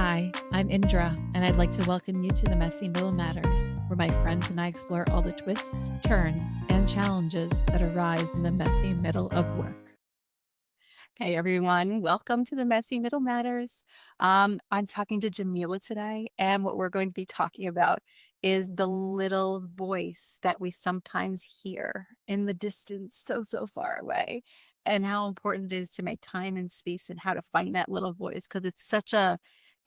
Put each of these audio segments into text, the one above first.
Hi, I'm Indra, and I'd like to welcome you to the Messy Middle Matters, where my friends and I explore all the twists, turns, and challenges that arise in the messy middle of work. Hey everyone, welcome to the Messy Middle Matters. I'm talking to Jameelah today, and what we're going to be talking about is the little voice that we sometimes hear in the distance, so far away, and how important it is to make time and space and how to find that little voice because it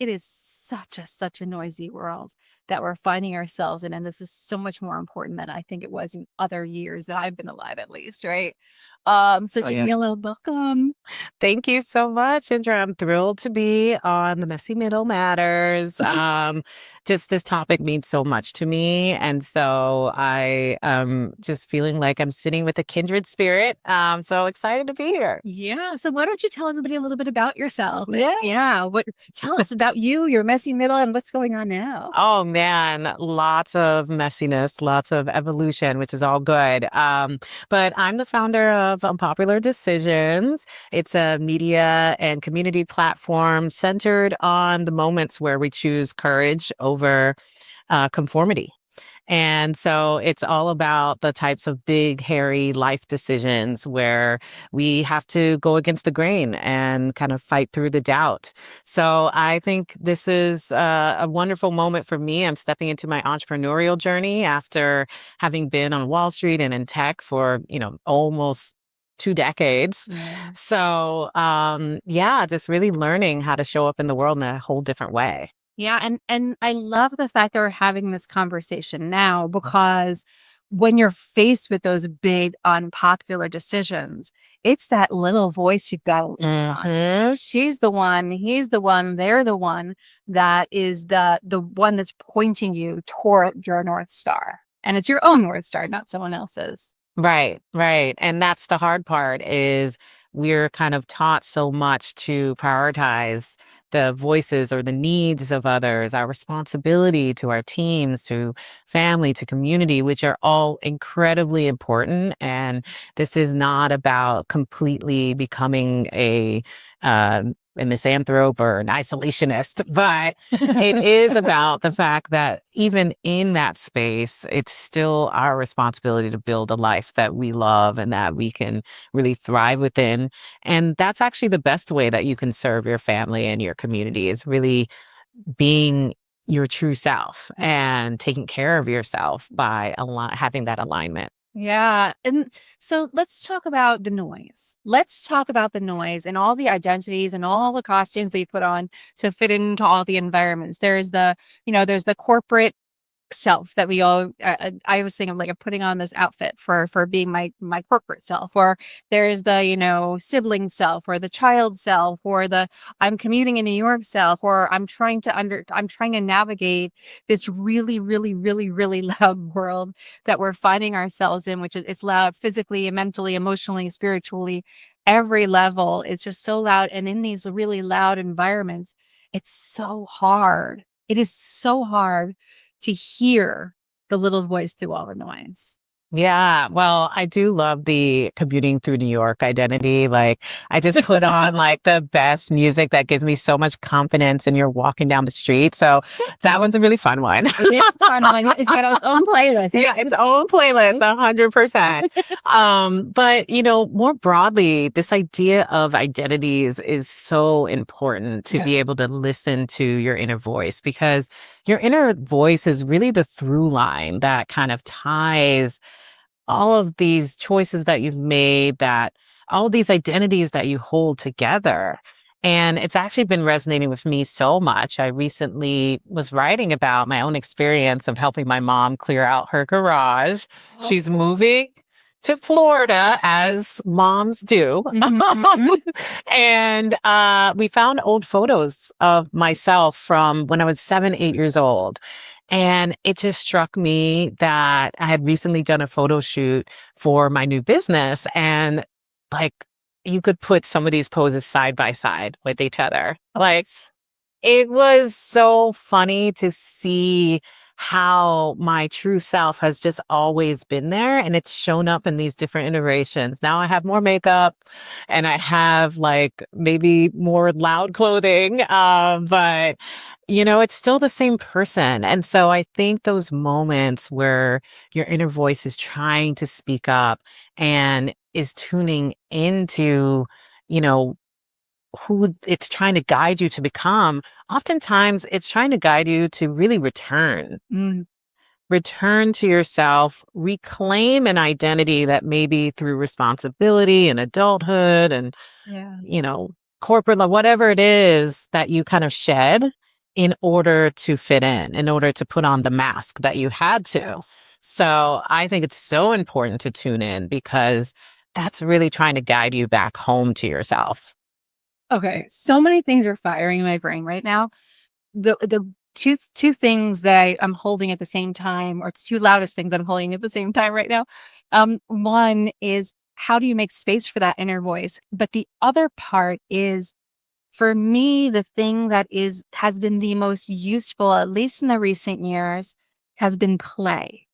is such a noisy world that we're finding ourselves in, and this is so much more important than I think it was in other years that I've been alive, at least, right? So Oh, yeah. Jameelah, welcome. Thank you so much, Indra. I'm thrilled to be on the Messy Middle Matters. Just this topic means so much to me. And so I am just feeling like I'm sitting with a kindred spirit. So excited to be here. Yeah. So why don't you tell everybody a little bit about yourself? Yeah. Yeah. Tell us about you, your messy middle, and what's going on now. Oh man, lots of messiness, lots of evolution, which is all good. But I'm the founder of Unpopular Decisions. It's a media and community platform centered on the moments where we choose courage over conformity. And so it's all about the types of big, hairy life decisions where we have to go against the grain and kind of fight through the doubt. So I think this is a wonderful moment for me. I'm stepping into my entrepreneurial journey after having been on Wall Street and in tech for, almost 2 decades. Yeah. So, just really learning how to show up in the world in a whole different way. Yeah, and I love the fact that we're having this conversation now because when you're faced with those big unpopular decisions, it's that little voice you've got to lean on. Mhm. She's the one, he's the one, they're the one that is the one that's pointing you toward your North Star. And it's your own North Star, not someone else's. Right, right. And that's the hard part is we're kind of taught so much to prioritize the voices or the needs of others, our responsibility to our teams, to family, to community, which are all incredibly important. And this is not about completely becoming a misanthrope or an isolationist, but it is about the fact that even in that space, it's still our responsibility to build a life that we love and that we can really thrive within. And that's actually the best way that you can serve your family and your community is really being your true self and taking care of yourself by having that alignment. Yeah. And so let's talk about the noise. Let's talk about the noise and all the identities and all the costumes that you put on to fit into all the environments. There's the corporate self that we all I was thinking of like I'm putting on this outfit for being my corporate self, or there's the sibling self or the child self or the I'm commuting in New York self, or I'm trying to navigate this really loud world that we're finding ourselves in, which is it's loud physically, mentally, emotionally, spiritually, every level. It's just so loud, and in these really loud environments it's so hard. It is so hard to hear the little voice through all the noise. Yeah, well, I do love the commuting through New York identity. Like, I just put on like the best music that gives me so much confidence and you're walking down the street. So that one's a really fun one. It's got its own playlist. Yeah, its own playlist, 100%. But more broadly, this idea of identities is so important to be able to listen to your inner voice, because your inner voice is really the through line that kind of ties all of these choices that you've made, that all these identities that you hold together. And it's actually been resonating with me so much. I recently was writing about my own experience of helping my mom clear out her garage. She's moving to Florida, as moms do. And we found old photos of myself from when I was 7, 8 years old. And it just struck me that I had recently done a photo shoot for my new business, and like you could put some of these poses side by side with each other. Like, it was so funny to see how my true self has just always been there, and it's shown up in these different iterations. Now I have more makeup and I have like maybe more loud clothing. But it's still the same person. And so I think those moments where your inner voice is trying to speak up and is tuning into, you know, who it's trying to guide you to become, oftentimes it's trying to guide you to really return to yourself, reclaim an identity that maybe through responsibility and adulthood and, corporate life, whatever it is that you kind of shed in order to fit in order to put on the mask that you had to. So I think it's so important to tune in because that's really trying to guide you back home to yourself. Okay. So many things are firing in my brain right now. The two things that I'm holding at the same time, or two loudest things I'm holding at the same time right now. One is, how do you make space for that inner voice? But the other part is, for me, the thing that has been the most useful, at least in the recent years, has been play.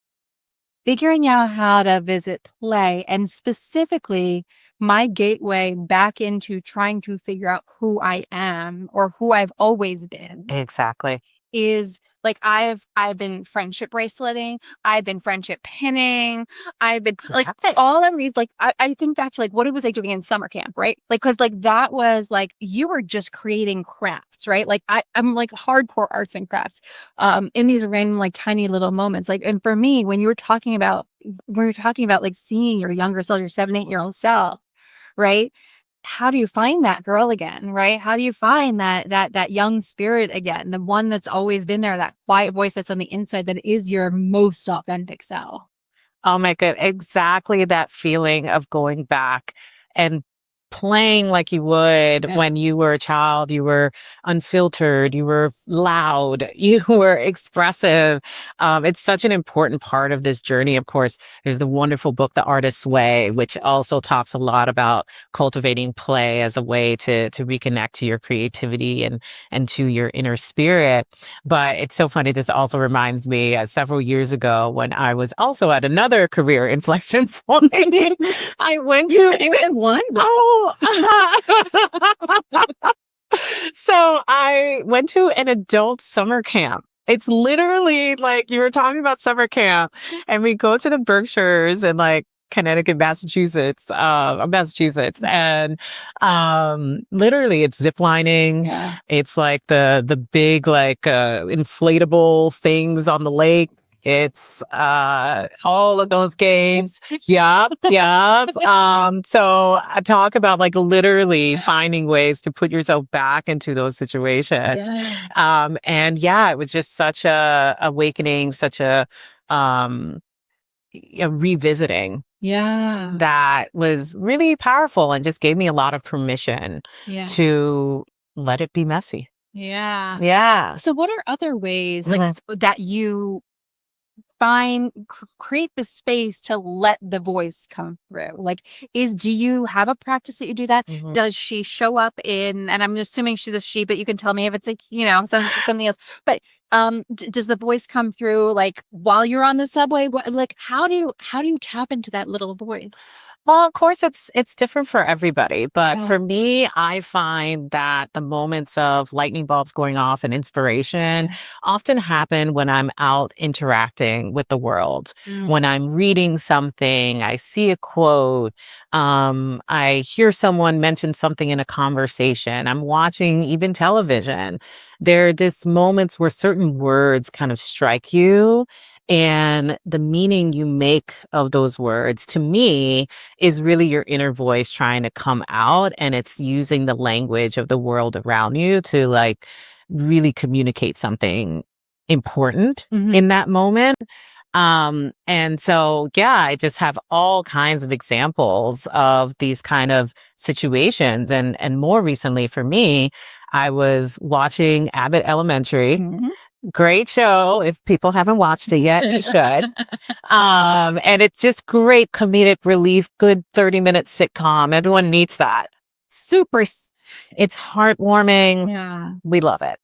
Figuring out how to visit play, and specifically my gateway back into trying to figure out who I am or who I've always been. Exactly. Is like, I've been friendship braceleting, I've been friendship pinning, I've been like all of these, like I think back to like what was I doing in summer camp, right? Like, cause like that was like, you were just creating crafts, right? Like I'm like hardcore arts and crafts in these random like tiny little moments. Like, and for me, when you were talking about like seeing your younger self, your 7-8-year-old self, right? How do you find that girl again, right? How do you find that young spirit again, the one that's always been there, that quiet voice that's on the inside that is your most authentic self? Oh my God, exactly that feeling of going back and playing like you would when you were a child. You were unfiltered, you were loud, you were expressive. It's such an important part of this journey. Of course, there's the wonderful book, The Artist's Way, which also talks a lot about cultivating play as a way to reconnect to your creativity and to your inner spirit. But it's so funny. This also reminds me several years ago when I was also at another career inflection point. I went to one. So I went to an adult summer camp. It's literally like you were talking about summer camp, and we go to the Berkshires and like Connecticut, Massachusetts, and literally it's zip lining. Yeah. It's like the big like inflatable things on the lake. It's all of those games. Yup. So I talk about like literally finding ways to put yourself back into those situations. And yeah, it was just such a awakening, such a revisiting. Yeah. That was really powerful and just gave me a lot of permission to let it be messy. Yeah. Yeah. So what are other ways like that you create the space to let the voice come through? Like, do you have a practice that you do that? Does she show up in, and I'm assuming she's a she, but you can tell me if it's like, something else, but does the voice come through like while you're on the subway? Like, how do you tap into that little voice? Well, of course, it's different for everybody. But for me, I find that the moments of lightning bulbs going off and inspiration often happen when I'm out interacting with the world. When I'm reading something, I see a quote, I hear someone mention something in a conversation, I'm watching even television. There are just moments where certain words kind of strike you. And the meaning you make of those words, to me, is really your inner voice trying to come out, and it's using the language of the world around you to like really communicate something important in that moment. And so, yeah, I just have all kinds of examples of these kind of situations. And more recently for me, I was watching Abbott Elementary. Great show. If people haven't watched it yet, you should. And it's just great comedic relief, good 30-minute sitcom. Everyone needs that. Super. It's heartwarming. Yeah. We love it.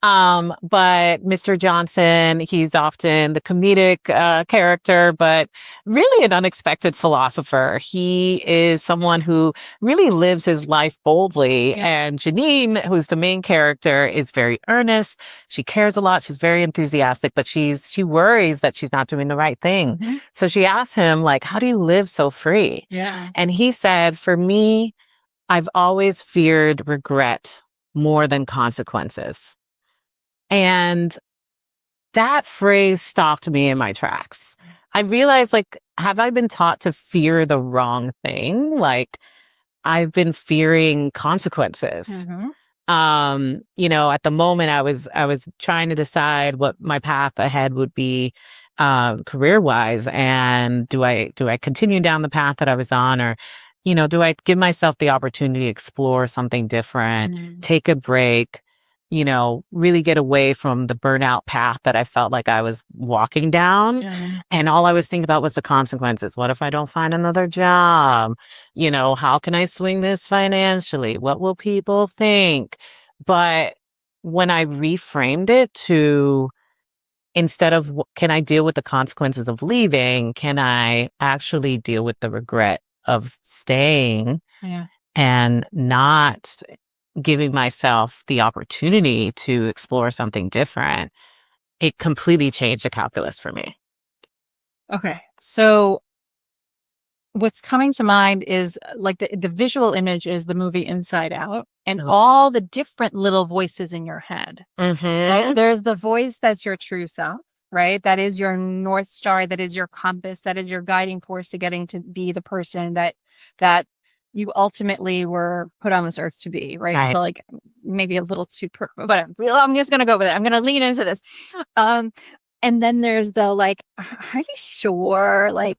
But Mr. Johnson, he's often the comedic character, but really an unexpected philosopher. He is someone who really lives his life boldly. Yeah. And Janine, who's the main character, is very earnest. She cares a lot. She's very enthusiastic, but she worries that she's not doing the right thing. Mm-hmm. So she asks him, like, how do you live so free? Yeah. And he said, for me, I've always feared regret more than consequences. And that phrase stopped me in my tracks. I realized, like, have I been taught to fear the wrong thing? Like, I've been fearing consequences. You know, at the moment I was trying to decide what my path ahead would be, career wise. And do I continue down the path that I was on, or, you know, do I give myself the opportunity to explore something different, take a break, you know, really get away from the burnout path that I felt like I was walking down. And all I was thinking about was the consequences. What if I don't find another job? You know, how can I swing this financially? What will people think? But when I reframed it to, instead of can I deal with the consequences of leaving, can I actually deal with the regret of staying and not giving myself the opportunity to explore something different? It completely changed the calculus for me. Okay. So what's coming to mind is like the visual image is the movie Inside Out and all the different little voices in your head. Right? There's the voice that's your true self, right? That is your North Star. That is your compass. That is your guiding force to getting to be the person that you ultimately were put on this earth to be, right? So like maybe a little too, but I'm just going to go with it. I'm going to lean into this. And then there's the, like, are you sure? Like,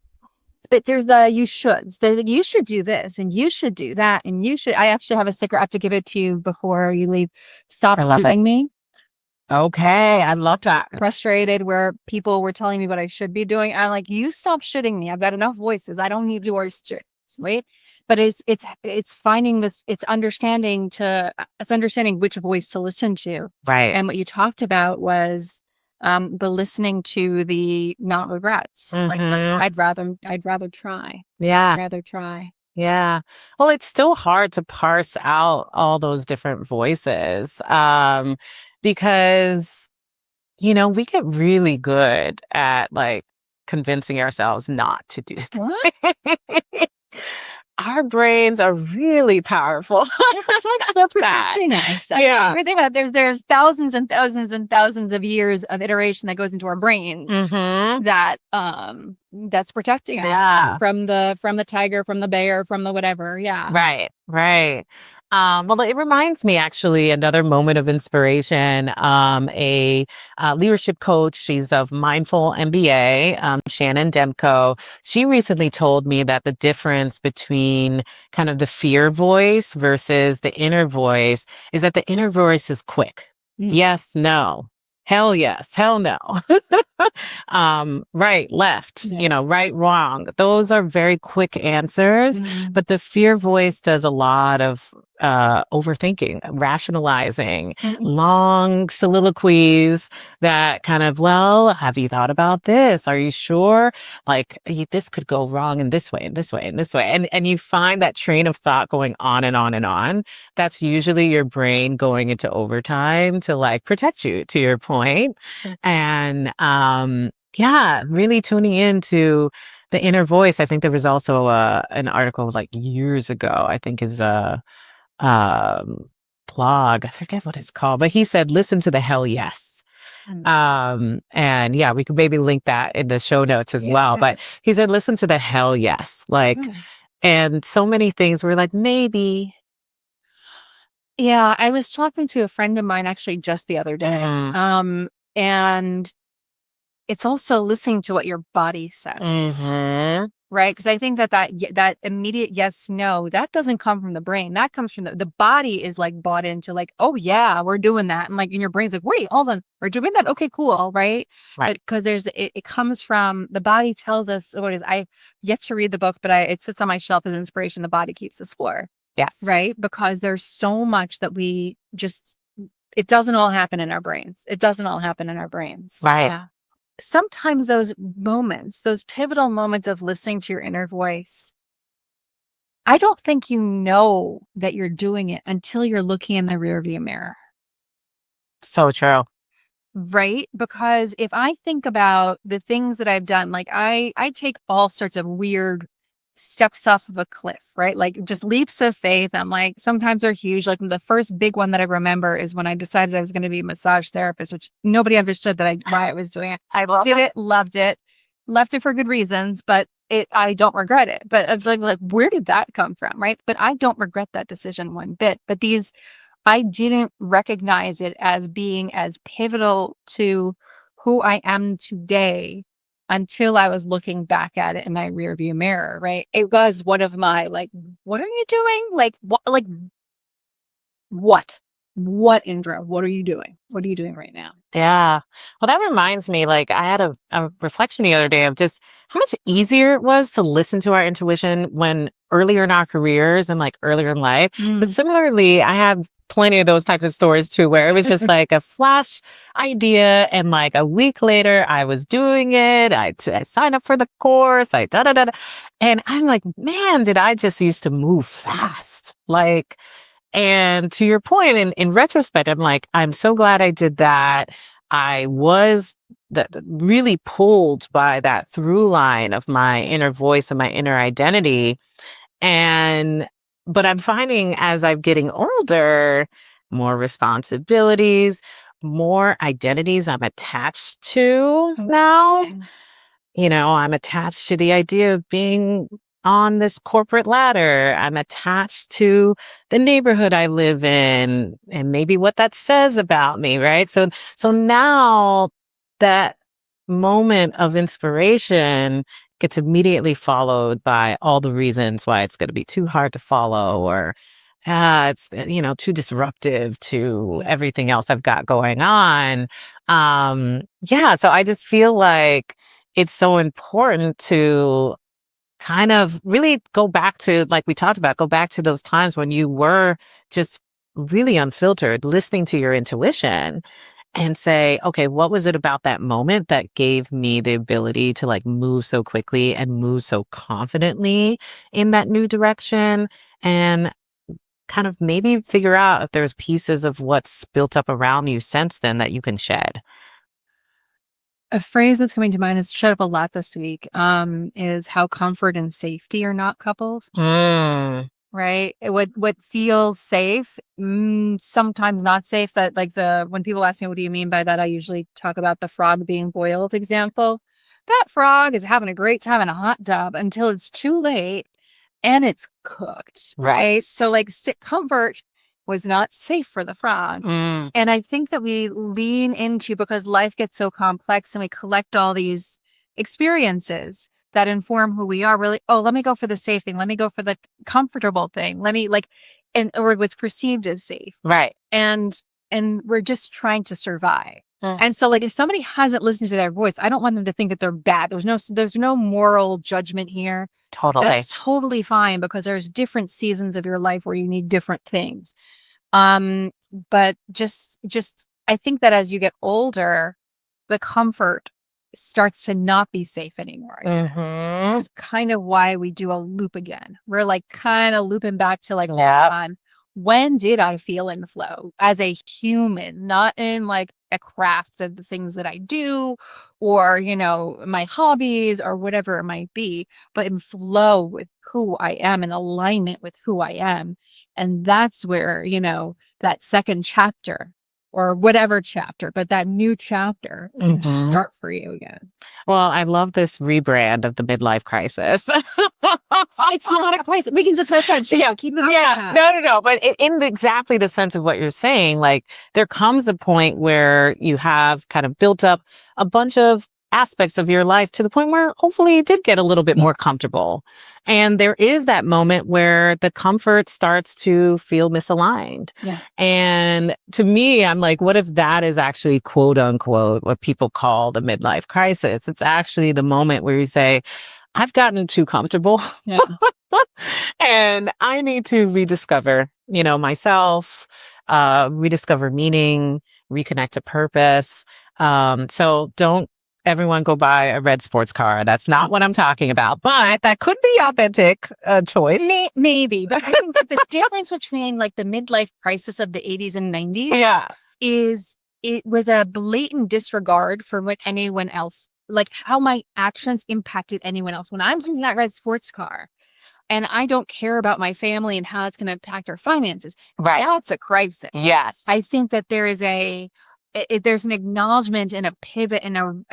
but there's the you shoulds. You should do this and you should do that. And you should, I actually have a sticker. I have to give it to you before you leave. Stop shooting me. Okay. I love that. Frustrated where people were telling me what I should be doing. I'm like, you stop shooting me. I've got enough voices. I don't need yours to. Right. But it's finding this, it's understanding which voice to listen to. Right. And what you talked about was the listening to the not regrets. Like, I'd rather try. Yeah. I'd rather try. Yeah. Well, it's still hard to parse out all those different voices. Because, you know, we get really good at, like, convincing ourselves not to do that. Our brains are really powerful. That's what's so protecting us. Yeah. Think about it. There's thousands and thousands and thousands of years of iteration that goes into our brain that's protecting us from the tiger, from the bear, from the whatever. Yeah. Right. Well, it reminds me, actually, another moment of inspiration. A leadership coach, she's of Mindful MBA, Shannon Demko. She recently told me that the difference between kind of the fear voice versus the inner voice is that the inner voice is quick. Yes, no. Hell yes, hell no. Right, left, you know, right, wrong. Those are very quick answers, but the fear voice does a lot of overthinking, rationalizing, long soliloquies that kind of, well, have you thought about this? Are you sure? Like, this could go wrong in this way, and this way, and this way. And you find that train of thought going on and on and on. That's usually your brain going into overtime to, like, protect you, to your point. And, really tuning into the inner voice. I think there was also an article like years ago, I think is blog. I forget what it's called, but he said, listen to the hell yes. And yeah, we could maybe link that in the show notes as well. But he said, listen to the hell yes. Like, and so many things were like, maybe. Yeah. I was talking to a friend of mine actually just the other day. And it's also listening to what your body says. Right? Because I think that immediate yes, no, that doesn't come from the brain. That comes from the body is like bought into, like, oh yeah, we're doing that. And like in your brain's like, wait, hold on, we're doing that. Okay, cool. Right. Because it comes from the body tells us what it is. I've yet to read the book, but it sits on my shelf as inspiration. The body keeps the score. Yes. Right. Because there's so much that we just it doesn't all happen in our brains. It doesn't all happen in our brains. Right. Yeah. Sometimes those moments, those pivotal moments of listening to your inner voice, I don't think you know that you're doing it until you're looking in the rearview mirror. So true. Right? Because if I think about the things that I've done, like I take all sorts of weird steps off of a cliff, right? Like just leaps of faith. I'm like, sometimes they're huge. Like the first big one that I remember is when I decided I was going to be a massage therapist, which nobody understood why I was doing it. I love Did it, loved it, left it for good reasons, but I don't regret it. But I was like, where did that come from? Right. But I don't regret that decision one bit. But I didn't recognize it as being as pivotal to who I am today until I was looking back at it in my rearview mirror, right? It was one of my like, what are you doing? Like, what? What, Indra? What are you doing? What are you doing right now? Yeah. Well, that reminds me, like, I had a reflection the other day of just how much easier it was to listen to our intuition when earlier in our careers and like earlier in life. But similarly, I had plenty of those types of stories too, where it was just like a flash idea. And like a week later, I was doing it. I signed up for the course. I da da da. And I'm like, man, did I just used to move fast? Like, and to your point, in retrospect, I'm like, I'm so glad I did that. I was really pulled by that through line of my inner voice and my inner identity. But I'm finding as I'm getting older, more responsibilities, more identities I'm attached to now. You know, I'm attached to the idea of being on this corporate ladder. I'm attached to the neighborhood I live in and maybe what that says about me, right? So now that moment of inspiration gets immediately followed by all the reasons why it's going to be too hard to follow or it's, too disruptive to everything else I've got going on. So I just feel like it's so important to kind of really go back to, like we talked about, go back to those times when you were just really unfiltered, listening to your intuition and say, okay, what was it about that moment that gave me the ability to like move so quickly and move so confidently in that new direction? And kind of maybe figure out if there's pieces of what's built up around you since then that you can shed. A phrase that's coming to mind has showed up a lot this week, is how comfort and safety are not coupled. Right? What feels safe, sometimes not safe. That like when people ask me, what do you mean by that? I usually talk about the frog being boiled example. That frog is having a great time in a hot tub until it's too late and it's cooked. Right? So like comfort was not safe for the frog. And I think that we lean into, because life gets so complex and we collect all these experiences that inform who we are. Really, let me go for the safe thing. Let me go for the comfortable thing. Let me or what's perceived as safe. Right. And we're just trying to survive. And so like if somebody hasn't listened to their voice, I don't want them to think that they're bad. There's no moral judgment here. Totally. That's totally fine, because there's different seasons of your life where you need different things. But just I think that as you get older, the comfort starts to not be safe anymore. Which is kind of why we do a loop again. We're like kind of looping back to like, on when did I feel in flow as a human, not in like a craft of the things that I do or, my hobbies or whatever it might be, but in flow with who I am, in alignment with who I am. And that's where, that second chapter or whatever chapter, but that new chapter start for you again. Well, I love this rebrand of the midlife crisis. It's not a crisis. We can just keep it. Yeah, no. But in exactly the sense of what you're saying, like there comes a point where you have kind of built up a bunch of aspects of your life to the point where hopefully you did get a little bit more comfortable. And there is that moment where the comfort starts to feel misaligned. Yeah. And to me, I'm like, what if that is actually quote unquote what people call the midlife crisis? It's actually the moment where you say, I've gotten too comfortable. And I need to rediscover, myself, rediscover meaning, reconnect to purpose. So don't everyone go buy a red sports car. That's not what I'm talking about, but that could be authentic choice. Maybe, but I think that the difference between like the midlife crisis of the 80s and 90s Yeah. is it was a blatant disregard for what anyone else, like how my actions impacted anyone else. When I'm in that red sports car and I don't care about my family and how it's going to impact our finances, Right. that's a crisis. Yes. I think that there is there's an acknowledgement and a pivot and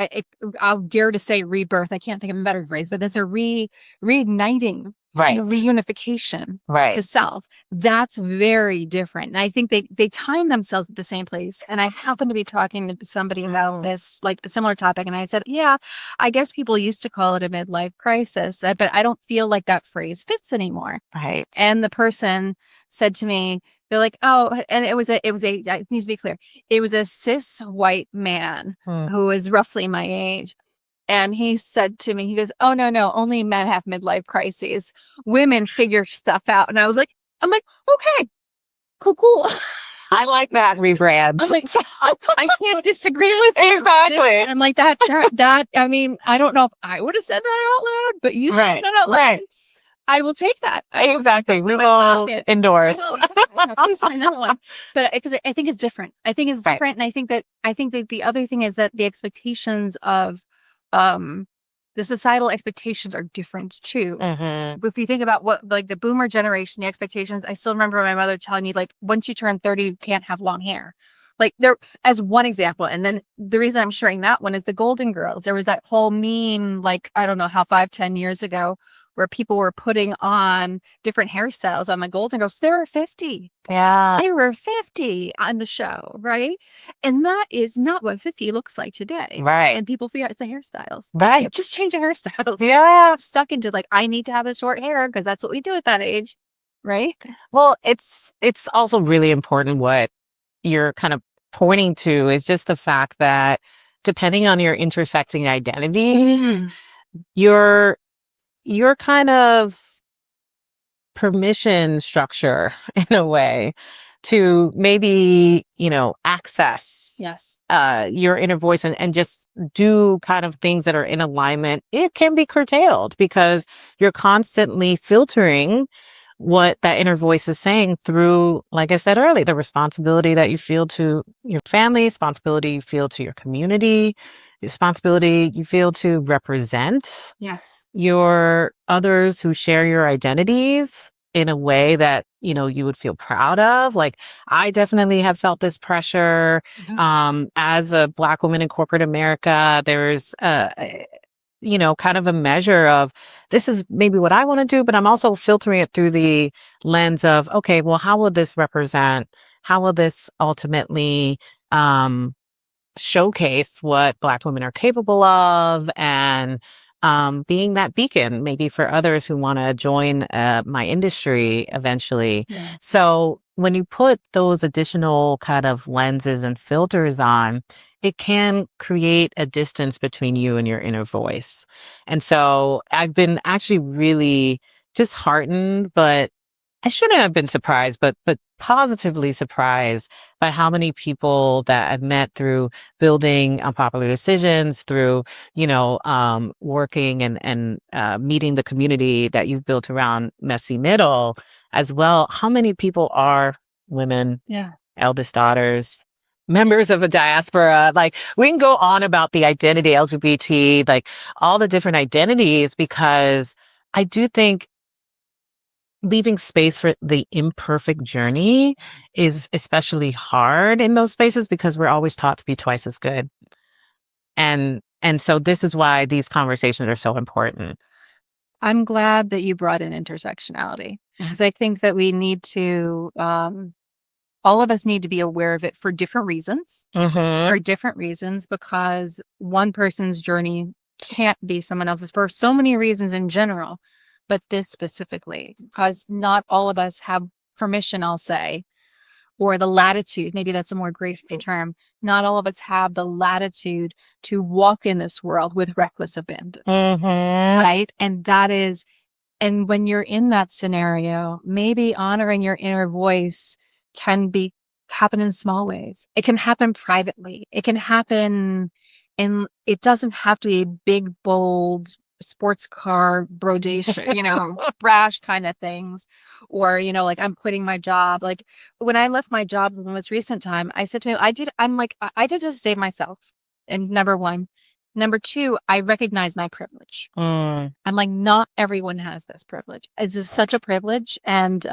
I'll dare to say rebirth. I can't think of a better phrase, but there's a reigniting Right. and reunification Right. to self. That's very different. And I think they time themselves at the same place. And I happened to be talking to somebody about this, like a similar topic. And I said, yeah, I guess people used to call it a midlife crisis, but I don't feel like that phrase fits anymore. Right. And the person said to me, they're like, oh, and it needs to be clear. It was a cis white man who was roughly my age. And he said to me, he goes, oh, no, only men have midlife crises. Women figure stuff out. And I'm like, okay, cool. I like that rebrand. I'm like, I can't disagree with Exactly. And I'm like, that, I mean, I don't know if I would have said that out loud, but you said that out loud. Right. I will take that. Exactly. We will endorse. Please sign that one. But because I think it's different. I think it's different. And I think that the other thing is that the expectations of the societal expectations are different too. If you think about what like the boomer generation, the expectations, I still remember my mother telling me like once you turn 30, you can't have long hair. Like there as one example. And then the reason I'm sharing that one is the Golden Girls. There was that whole meme, like I don't know how 5-10 years ago, where people were putting on different hairstyles on the Golden Girls. They were 50. Yeah. They were 50 on the show, right? And that is not what 50 looks like today. Right. And people figure out it's the hairstyles. Right. Just change the hairstyles. Yeah. Stuck into like, I need to have the short hair because that's what we do at that age. Right? Well, it's also really important what you're kind of pointing to is just the fact that depending on your intersecting identities, your kind of permission structure in a way to maybe, access your inner voice and just do kind of things that are in alignment, it can be curtailed because you're constantly filtering what that inner voice is saying through, like I said earlier, the responsibility that you feel to your family, responsibility you feel to your community, responsibility you feel to represent your others who share your identities in a way that, you would feel proud of. Like I definitely have felt this pressure. As a Black woman in corporate America, there's kind of a measure of this is maybe what I want to do, but I'm also filtering it through the lens of, okay, well, how will this represent? How will this ultimately, showcase what Black women are capable of and, being that beacon maybe for others who want to join, my industry eventually. Yeah. So when you put those additional kind of lenses and filters on, it can create a distance between you and your inner voice. And so I've been actually really disheartened, but I shouldn't have been surprised, but positively surprised by how many people that I've met through building Unpopular Decisions, through, working and meeting the community that you've built around Messy Middle as well. How many people are women, eldest daughters, members of a diaspora? Like we can go on about the identity, LGBT, like all the different identities, because I do think leaving space for the imperfect journey is especially hard in those spaces because we're always taught to be twice as good. And so this is why these conversations are so important. I'm glad that you brought in intersectionality because I think that we need to, all of us need to be aware of it for different reasons, because one person's journey can't be someone else's for so many reasons in general. But this specifically, because not all of us have permission, I'll say, or the latitude, maybe that's a more graceful term. Not all of us have the latitude to walk in this world with reckless abandon. Right? And when you're in that scenario, maybe honoring your inner voice can be happen in small ways. It can happen privately. It can happen it doesn't have to be big, bold sports car brodation, brash kind of things. Or, like I'm quitting my job. Like when I left my job in the most recent time, I said to me, I did this to save myself. And number one. Number two, I recognize my privilege. I'm like, not everyone has this privilege. It's just such a privilege. And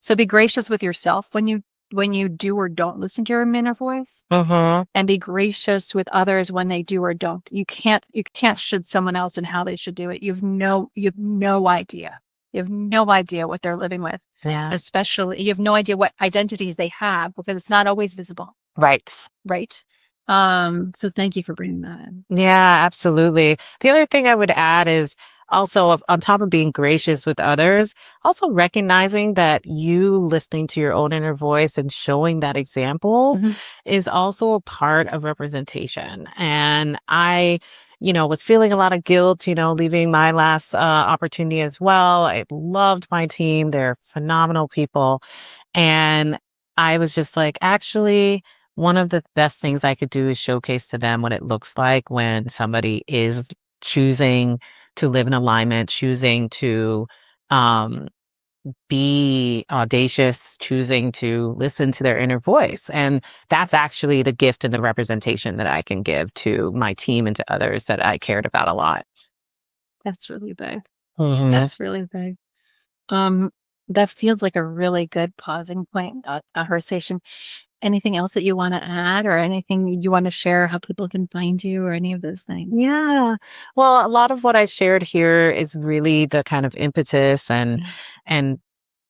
so be gracious with yourself when you do or don't listen to your inner voice, and be gracious with others when they do or don't. You can't should someone else and how they should do it. You have no idea. You have no idea what they're living with. Yeah. Especially, you have no idea what identities they have because it's not always visible. Right. Right. So thank you for bringing that in. Yeah, absolutely. The other thing I would add is also on top of being gracious with others, also recognizing that you listening to your own inner voice and showing that example is also a part of representation. And I, was feeling a lot of guilt, leaving my last opportunity as well. I loved my team. They're phenomenal people. And I was just like, actually, one of the best things I could do is showcase to them what it looks like when somebody is choosing to live in alignment, choosing to be audacious, choosing to listen to their inner voice. And that's actually the gift and the representation that I can give to my team and to others that I cared about a lot. That's really big. That's really big. That feels like a really good pausing point, a conversation. Anything else that you want to add or anything you want to share, how people can find you or any of those things? Yeah. Well, a lot of what I shared here is really the kind of impetus and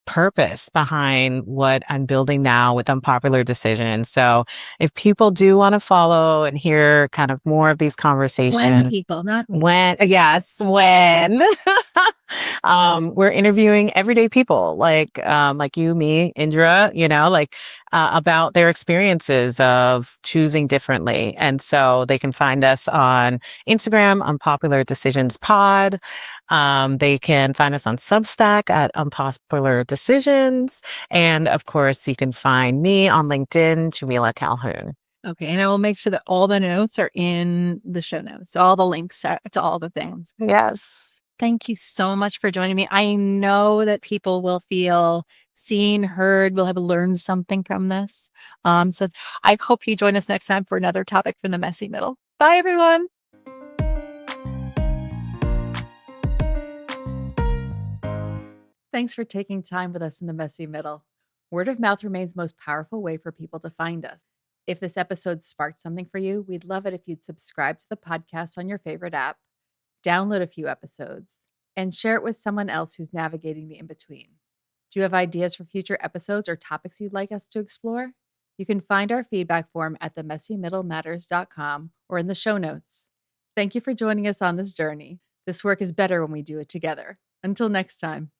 purpose behind what I'm building now with Unpopular Decisions. So if people do want to follow and hear kind of more of these conversations. When people, not when. Yes, when. We're interviewing everyday people like you, me, Indra, about their experiences of choosing differently. And so they can find us on Instagram, Unpopular Decisions Pod. They can find us on Substack at Unpopular Decisions. And of course, you can find me on LinkedIn, Jameelah Calhoun. Okay. And I will make sure that all the notes are in the show notes, all the links to all the things. Yes. Thank you so much for joining me. I know that people will feel seen, heard, will have learned something from this. So I hope you join us next time for another topic from the messy middle. Bye, everyone. Thanks for taking time with us in the messy middle. Word of mouth remains the most powerful way for people to find us. If this episode sparked something for you, we'd love it if you'd subscribe to the podcast on your favorite app, download a few episodes, and share it with someone else who's navigating the in-between. Do you have ideas for future episodes or topics you'd like us to explore? You can find our feedback form at themessymiddlematters.com or in the show notes. Thank you for joining us on this journey. This work is better when we do it together. Until next time.